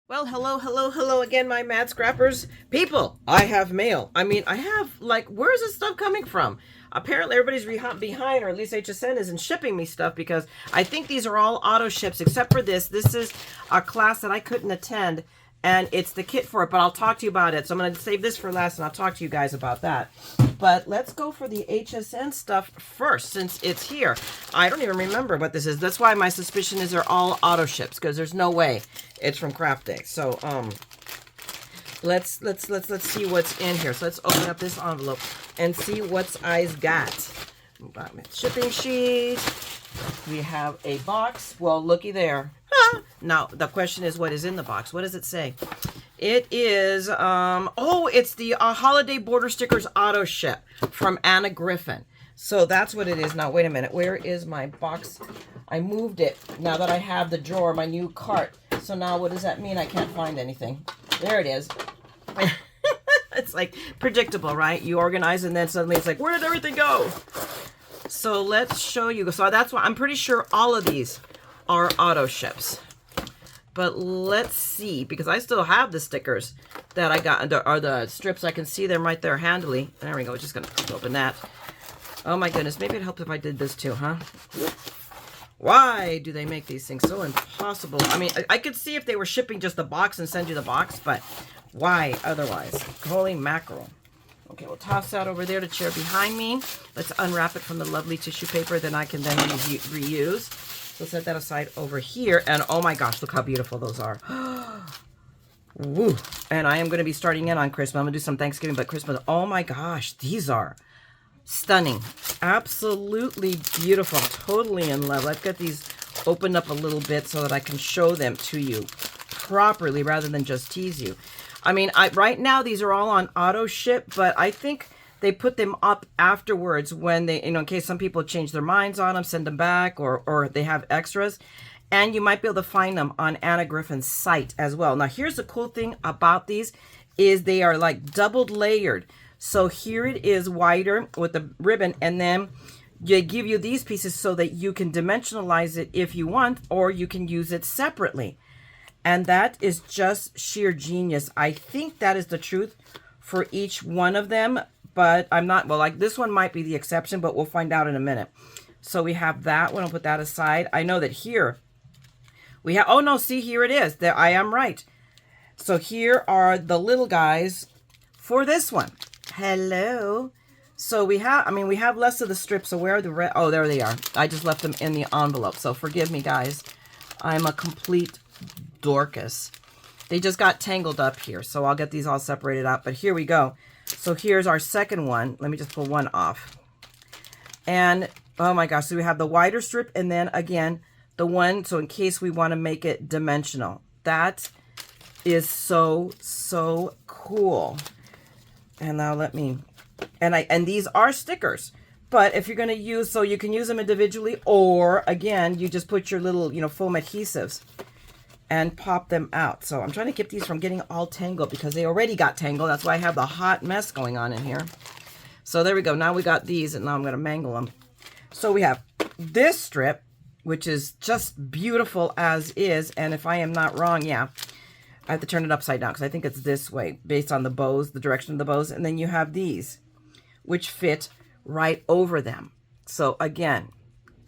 Well, hello again, my mad scrappers. People, I have mail. I mean, I have, like, where's this stuff coming from? Apparently, everybody's behind, or at least HSN isn't shipping me stuff because I think these are all auto ships except for this. This is a class that I couldn't attend, and it's the kit for it, but I'll talk to you about it. So I'm going to save this for last, and I'll talk to you guys about that. But let's go for the HSN stuff first, since it's here. I don't even remember what this is. That's why my suspicion is they're all auto ships, because there's no way it's from Craft Day. So let's see what's in here. So let's open up this envelope and see what's I's got. Shipping sheet. We have a box. Well, looky there. Now the question is, what is in the box? What does it say? It is it's the holiday border stickers auto ship from Anna Griffin. So that's what it is. Now wait a minute, where is my box? I moved it now that I have the drawer, my new cart. So now what does that mean? I can't find anything. There it is. It's like predictable, right? You organize and then suddenly it's like, where did everything go? So let's show you. So that's why I'm pretty sure all of these are auto ships. But let's see, because I still have the stickers that I got, or the strips. I can see them right there handily. There we go. We're just going to open that. Oh my goodness. Maybe it helped if I did this too, huh? Why do they make these things so impossible? I mean, I could see if they were shipping just the box and send you the box, but why otherwise? Holy mackerel. Okay, we'll toss that over there to chair behind me. Let's unwrap it from the lovely tissue paper that I can then reuse. So set that aside over here. And oh my gosh, look how beautiful those are. Woo. And I am going to be starting in on Christmas. I'm going to do some Thanksgiving, but Christmas. Oh my gosh, these are stunning. Absolutely beautiful. I'm totally in love. I've got these opened up a little bit so that I can show them to you properly rather than just tease you. I mean, right now these are all on auto ship, but I think they put them up afterwards when they, in case some people change their minds on them, send them back, or they have extras. And you might be able to find them on Anna Griffin's site as well. Now, here's the cool thing about these is they are like doubled layered. So here it is wider with the ribbon, and then they give you these pieces so that you can dimensionalize it if you want, or you can use it separately. And that is just sheer genius. I think that is the truth for each one of them. But I'm not, well, like this one might be the exception, but we'll find out in a minute. So we have that one. I'll put that aside. I know that here we have, oh no, see, here it is. There, I am right. So here are the little guys for this one. Hello. So we have, we have less of the strips. So where are the red? Oh, there they are. I just left them in the envelope. So forgive me, guys. I'm a complete Dorcas. They just got tangled up here. So I'll get these all separated out. But here we go. So here's our second one. Let me just pull one off. And, oh my gosh, so we have the wider strip and then again, the one, so in case we want to make it dimensional. That is so, so cool. And now let me, and these are stickers. But if you're going to use, so you can use them individually, or again, you just put your little, foam adhesives and pop them out. So I'm trying to keep these from getting all tangled because they already got tangled. That's why I have the hot mess going on in here. So there we go. Now we got these, and now I'm going to mangle them. So we have this strip, which is just beautiful as is. And if I am not wrong, yeah, I have to turn it upside down because I think it's this way based on the bows, the direction of the bows. And then you have these, which fit right over them. So again,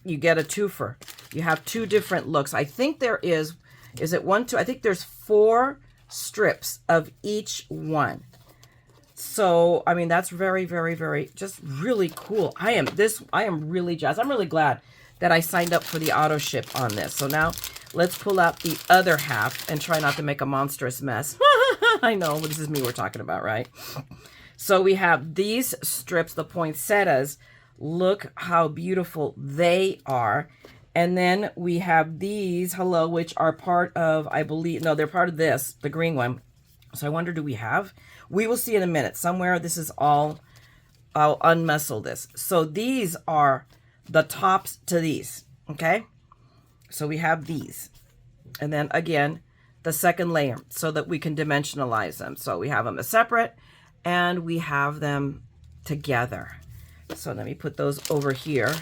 you get a twofer. You have two different looks. I think there is it one, two? I think there's 4 strips of each one. So, that's very, very, very, just really cool. I am really jazzed. I'm really glad that I signed up for the auto ship on this. So now let's pull out the other half and try not to make a monstrous mess. I know, this is me we're talking about, right? So we have these strips, the poinsettias. Look how beautiful they are. And then we have these, which are part of, I believe, no, they're part of this, the green one. So I wonder, do we have? We will see in a minute. Somewhere this is all, I'll unmessle this. So these are the tops to these, okay? So we have these. And then again, the second layer so that we can dimensionalize them. So we have them as separate and we have them together. So let me put those over here.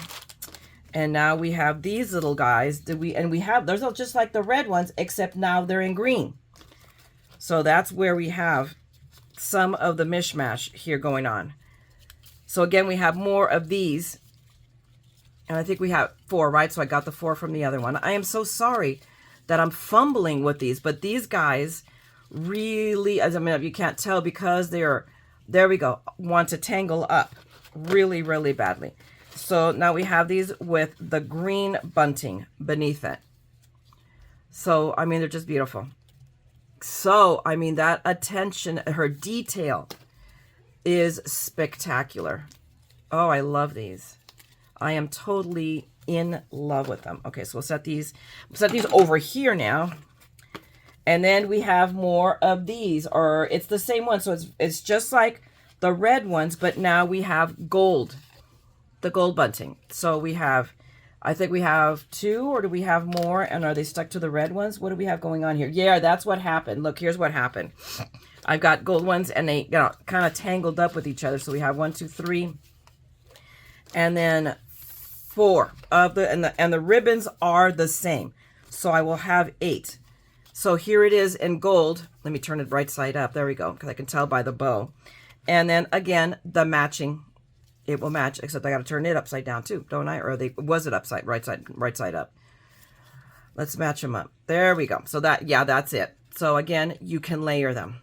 And now we have these little guys. We have, those are just like the red ones, except now they're in green. So that's where we have some of the mishmash here going on. So again, we have more of these. And I think we have 4, right? So I got the 4 from the other one. I am so sorry that I'm fumbling with these, but these guys really, as I mean, you can't tell because they're, there we go, want to tangle up really, really badly. So now we have these with the green bunting beneath it. So, I mean, they're just beautiful. So, I mean, that attention, her detail is spectacular. Oh, I love these. I am totally in love with them. Okay, so we'll set these over here now. And then we have more of these, or it's the same one. So it's just like the red ones, but now we have gold, the gold bunting. So we have, I think we have 2, or do we have more? And are they stuck to the red ones? What do we have going on here? Yeah, that's what happened. Look, here's what happened. I've got gold ones and they kind of tangled up with each other. So we have 1, 2, 3, and then 4 of the, and the ribbons are the same. So I will have 8. So here it is in gold. Let me turn it right side up. There we go, because I can tell by the bow. And then again, the matching, it will match, except I got to turn it upside down too, don't I? Or was it upside, right side up? Let's match them up. There we go. So that, yeah, that's it. So again, you can layer them.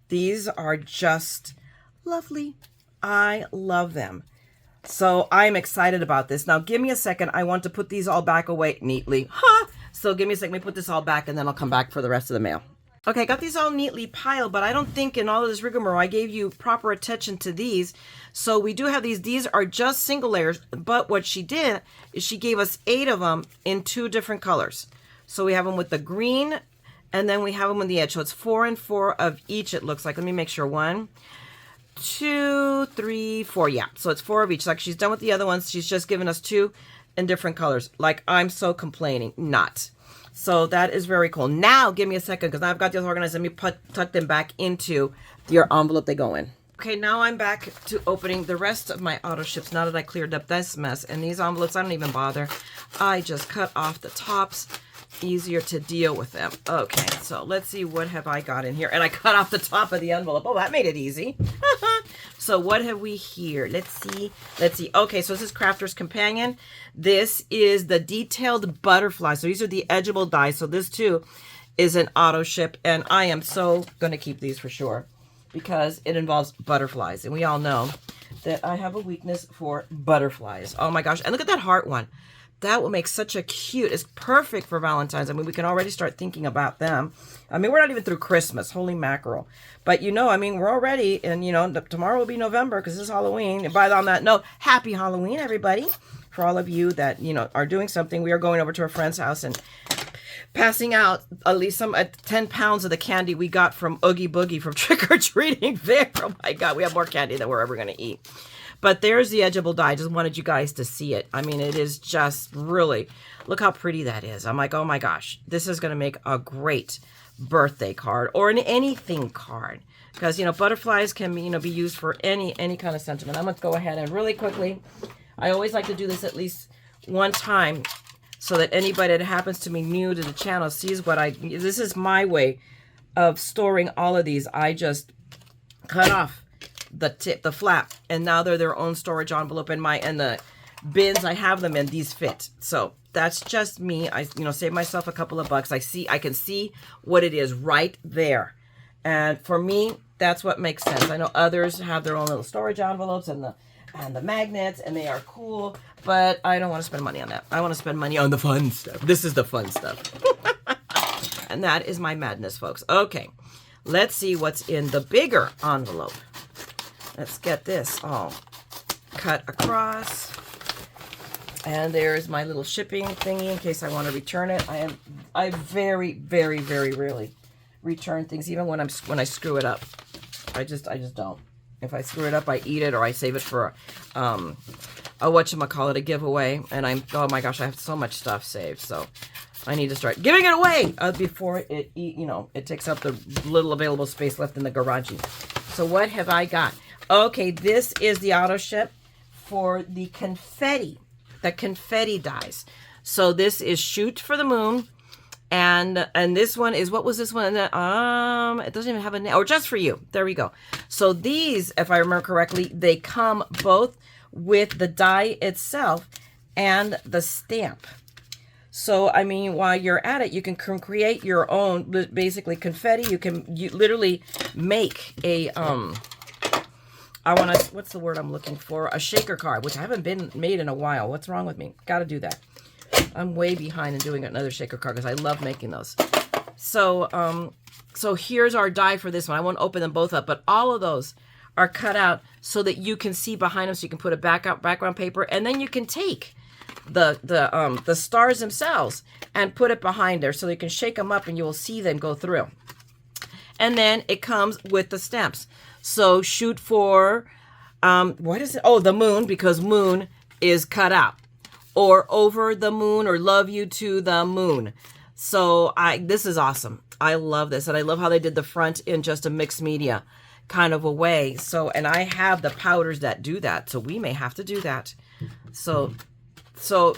These are just lovely. I love them. So I'm excited about this. Now, give me a second. I want to put these all back away neatly. Ha! So give me a second. Let me put this all back, and then I'll come back for the rest of the mail. Okay, I got these all neatly piled, but I don't think in all of this rigmarole I gave you proper attention to these. So we do have these. These are just single layers, but what she did is she gave us 8 of them in 2 different colors. So we have them with the green, and then we have them on the edge. So it's 4 and 4 of each, it looks like. Let me make sure. 1, 2, 3, 4. Yeah, so it's 4 of each. Like she's done with the other ones. She's just given us 2 in different colors. Like I'm so complaining. Not. So that is very cool. Now, give me a second because I've got these organized. Let me tuck them back into your envelope they go in. Okay, now I'm back to opening the rest of my auto ships now that I cleared up this mess. And these envelopes, I don't even bother. I just cut off the tops. Easier to deal with them. Okay, so let's see, what have I got in here? And I cut off the top of the envelope. Oh, that made it easy. So what have we here? Let's see. Okay, so this is Crafter's Companion. This is the detailed butterfly. So these are the edgeable dies. So this too is an auto ship, and I am so going to keep these for sure because it involves butterflies, and we all know that I have a weakness for butterflies. Oh my gosh, and look at that heart one. That will make such a cute, it's perfect for Valentine's. I mean, we can already start thinking about them. I mean, we're not even through Christmas, holy mackerel. But you know, I mean, we're already, and you know, tomorrow will be November because it's Halloween. And on that note, happy Halloween, everybody. For all of you that, you know, are doing something, we are going over to a friend's house and passing out at least some 10 pounds of the candy we got from Oogie Boogie from trick-or-treating there. Oh my God, we have more candy than we're ever going to eat. But there's the edgeable die. I just wanted you guys to see it. I mean, it is just really, look how pretty that is. I'm like, oh my gosh, this is going to make a great birthday card or an anything card. Because, you know, butterflies can, you know, be used for any kind of sentiment. I'm going to go ahead and really quickly, I always like to do this at least one time so that anybody that happens to be new to the channel sees what this is my way of storing all of these. I just cut off the flap, and now they're their own storage envelope in the bins I have them in. These fit. So that's just me. I, you know, save myself a couple of bucks. I can see what it is right there, and for me, that's what makes sense. I know others have their own little storage envelopes and the magnets, and they are cool, but I don't want to spend money on that. I want to spend money on the fun stuff. This is the fun stuff. And that is my madness, folks. Okay, let's see what's in the bigger envelope. Let's get this all cut across. And there's my little shipping thingy in case I want to return it. I very, very, very rarely return things, even when I screw it up. I just don't. If I screw it up, I eat it or I save it for a whatchamacallit, a giveaway. And oh my gosh, I have so much stuff saved. So I need to start giving it away before it takes up the little available space left in the garage. So what have I got? Okay, this is the auto ship for the confetti dies. So this is Shoot for the Moon, And this one is, what was this one? It doesn't even have a name. Or Just For You. There we go. So these, if I remember correctly, they come both with the die itself and the stamp. So, I mean, while you're at it, you can create your own, basically, confetti. You literally make a, what's the word I'm looking for? A shaker card, which I haven't been made in a while. What's wrong with me? Got to do that. I'm way behind in doing another shaker card because I love making those. So, so here's our die for this one. I won't open them both up, but all of those are cut out so that you can see behind them, so you can put a background paper, and then you can take the stars themselves and put it behind there so you can shake them up and you will see them go through. And then it comes with the stamps. So shoot for, what is it? Oh, the moon, because moon is cut out. Or over the moon, or love you to the moon. So this is awesome. I love this. And I love how they did the front in just a mixed media kind of a way. So, and I have the powders that do that. So we may have to do that. So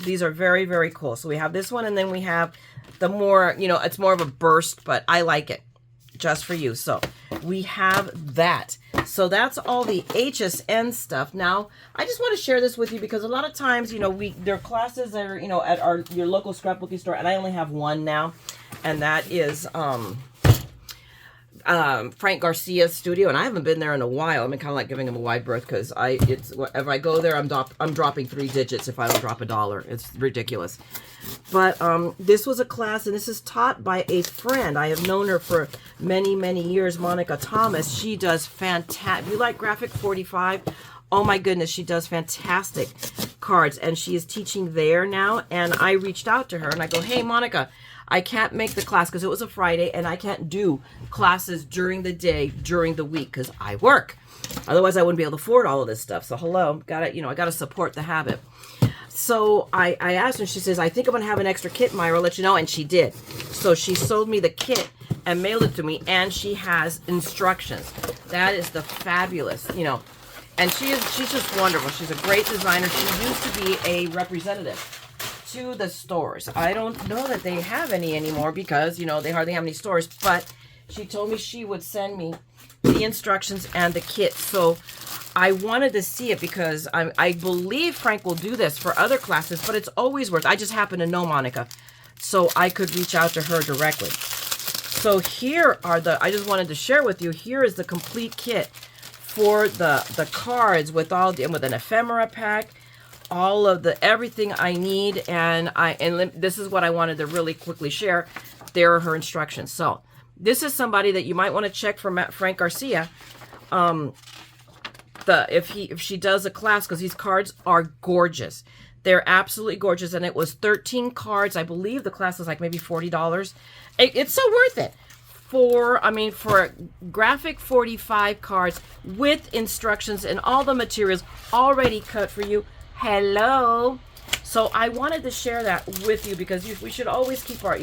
these are very, very cool. So we have this one, and then we have the more, it's more of a burst, but I like it. Just For You. So we have that. So that's all the HSN stuff. Now, I just want to share this with you because a lot of times, there are classes that are, at your local scrapbooking store, and I only have one now, and that is Frank Garcia's studio, and I haven't been there in a while. I'm kind of like giving him a wide berth because if I go there, I'm dropping 3 digits if I don't drop $1. It's ridiculous. But this was a class, and this is taught by a friend. I have known her for many, many years, Monica Thomas. She does fantastic. You like Graphic 45? Oh my goodness, she does fantastic cards, and she is teaching there now. And I reached out to her, and I go, hey, Monica, I can't make the class because it was a Friday, and I can't do classes during the day, during the week, because I work. Otherwise, I wouldn't be able to afford all of this stuff. So hello, I got to support the habit. So I asked her, and she says, I think I'm going to have an extra kit, Myra, I'll let you know. And she did. So she sold me the kit and mailed it to me, and she has instructions. That is the fabulous, and she's just wonderful. She's a great designer. She used to be a representative to the stores. I don't know that they have any anymore because, they hardly have any stores, but she told me she would send me the instructions and the kit. So I wanted to see it because I believe Frank will do this for other classes, but it's always worth. I just happen to know Monica, so I could reach out to her directly. So here are I just wanted to share with you, here is the complete kit for the cards with with an ephemera pack, all of everything I need, and this is what I wanted to really quickly share. There are her instructions. So this is somebody that you might want to check for Frank Garcia. If she does a class, because these cards are gorgeous. They're absolutely gorgeous, and it was 13 cards. I believe the class was like maybe $40. It's so worth it. For graphic 45 cards with instructions and all the materials already cut for you. Hello. So I wanted to share that with you because we should always keep our,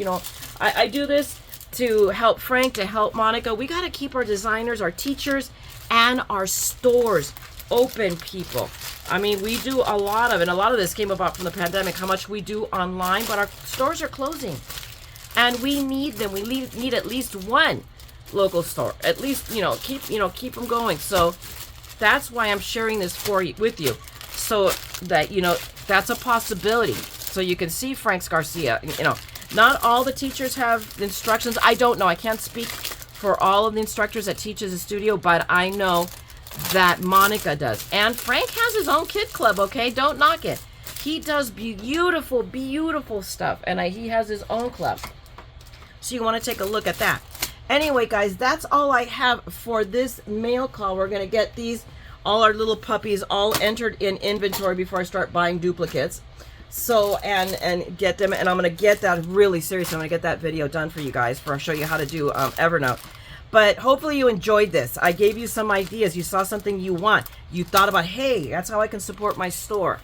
I do this to help Frank, to help Monica. We got to keep our designers, our teachers, and our stores open, people. We do a lot of this came about from the pandemic, how much we do online, but our stores are closing. And we need them. We need at least one local store. At least, keep them going. So that's why I'm sharing this with you. So that, that's a possibility. So you can see Frank Garcia, not all the teachers have instructions. I don't know. I can't speak for all of the instructors that teaches the studio, but I know that Monica does. And Frank has his own kid club, okay? Don't knock it. He does beautiful, beautiful stuff, and he has his own club. So you want to take a look at that. Anyway, guys, that's all I have for this mail call. We're going to get all our little puppies all entered in inventory before I start buying duplicates. So, and get them, and I'm going to get that really seriously. I'm going to get that video done for you guys I'll show you how to do Evernote. But hopefully you enjoyed this. I gave you some ideas. You saw something you want. You thought about, hey, that's how I can support my store.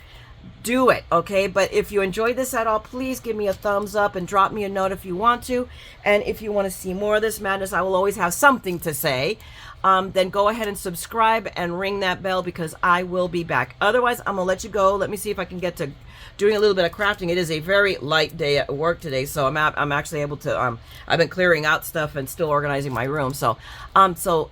Do it, okay? But if you enjoyed this at all, please give me a thumbs up and drop me a note if you want to. And if you want to see more of this madness, I will always have something to say. then go ahead and subscribe and ring that bell, because I will be back. Otherwise, I'm gonna let you go. Let me see if I can get to doing a little bit of crafting. It is a very light day at work today, so I'm actually able to I've been clearing out stuff and still organizing my room. So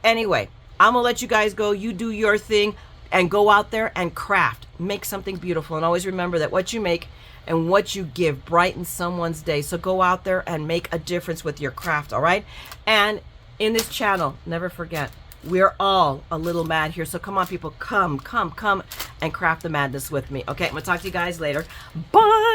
anyway, I'm gonna let you guys go. You do your thing and go out there and craft. Make something beautiful, and always remember that what you make and what you give brightens someone's day. So go out there and make a difference with your craft, all right? And in this channel, never forget, we're all a little mad here. So come on, people, come and craft the madness with me. Okay, I'm gonna talk to you guys later. Bye.